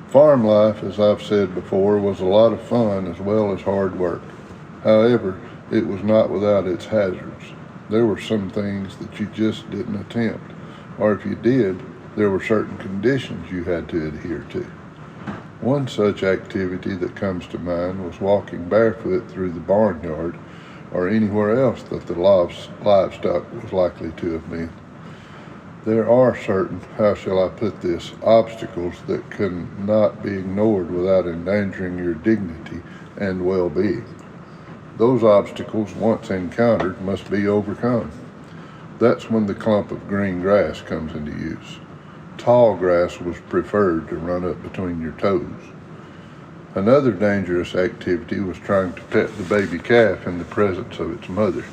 Farm life, as I've said before, was a lot of fun as well as hard work. However, it was not without its hazards. There were some things that you just didn't attempt, or if you did, there were certain conditions you had to adhere to. One such activity that comes to mind was walking barefoot through the barnyard or anywhere else that the livestock was likely to have been. There are certain, how shall I put this, obstacles that cannot be ignored without endangering your dignity and well-being. Those obstacles, once encountered, must be overcome. That's when the clump of green grass comes into use. Tall grass was preferred to run up between your toes. Another dangerous activity was trying to pet the baby calf in the presence of its mother.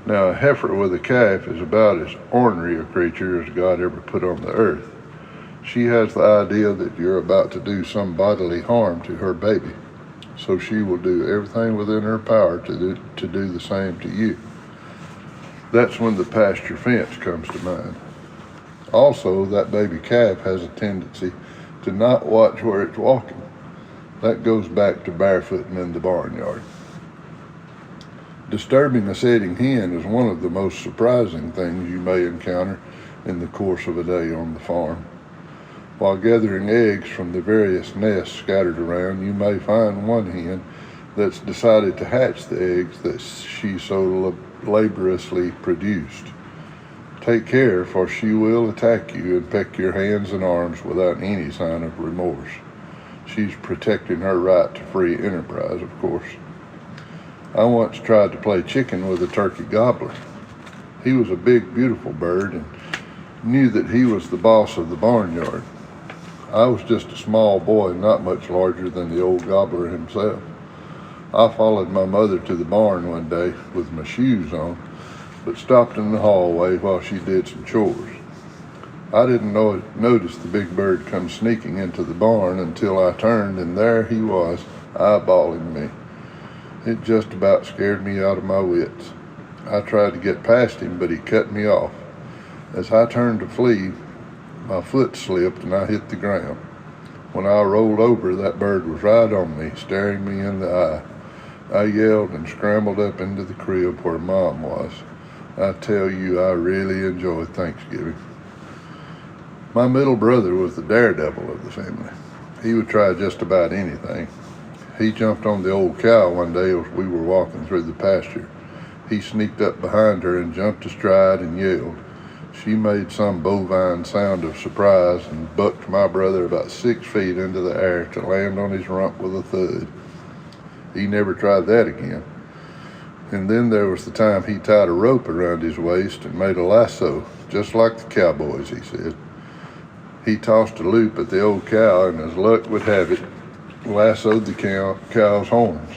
Now, a heifer with a calf is about as ornery a creature as God ever put on the earth. She has the idea that you're about to do some bodily harm to her baby, so she will do everything within her power to do the same to you. That's when the pasture fence comes to mind. Also, that baby calf has a tendency to not watch where it's walking. That goes back to barefooting in the barnyard. Disturbing a setting hen is one of the most surprising things you may encounter in the course of a day on the farm. While gathering eggs from the various nests scattered around, you may find one hen that's decided to hatch the eggs that she so laboriously produced. Take care, for she will attack you and peck your hands and arms without any sign of remorse. She's protecting her right to free enterprise, of course. I once tried to play chicken with a turkey gobbler. He was a big, beautiful bird and knew that he was the boss of the barnyard. I was just a small boy, not much larger than the old gobbler himself. I followed my mother to the barn one day with my shoes on, but stopped in the hallway while she did some chores. I didn't notice the big bird come sneaking into the barn until I turned, and there he was, eyeballing me. It just about scared me out of my wits. I tried to get past him, but he cut me off. As I turned to flee, my foot slipped and I hit the ground. When I rolled over, that bird was right on me, staring me in the eye. I yelled and scrambled up into the crib where Mom was. I tell you, I really enjoyed Thanksgiving. My middle brother was the daredevil of the family. He would try just about anything. He jumped on the old cow one day as we were walking through the pasture. He sneaked up behind her and jumped astride and yelled. She made some bovine sound of surprise and bucked my brother about 6 feet into the air to land on his rump with a thud. He never tried that again. And then there was the time he tied a rope around his waist and made a lasso, just like the cowboys, he said. He tossed a loop at the old cow, and as luck would have it, lassoed the cow's horns.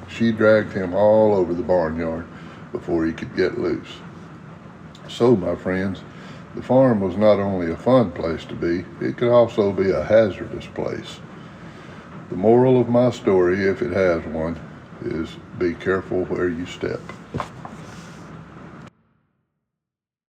She dragged him all over the barnyard before he could get loose. So, my friends, the farm was not only a fun place to be, it could also be a hazardous place. The moral of my story, if it has one, is be careful where you step.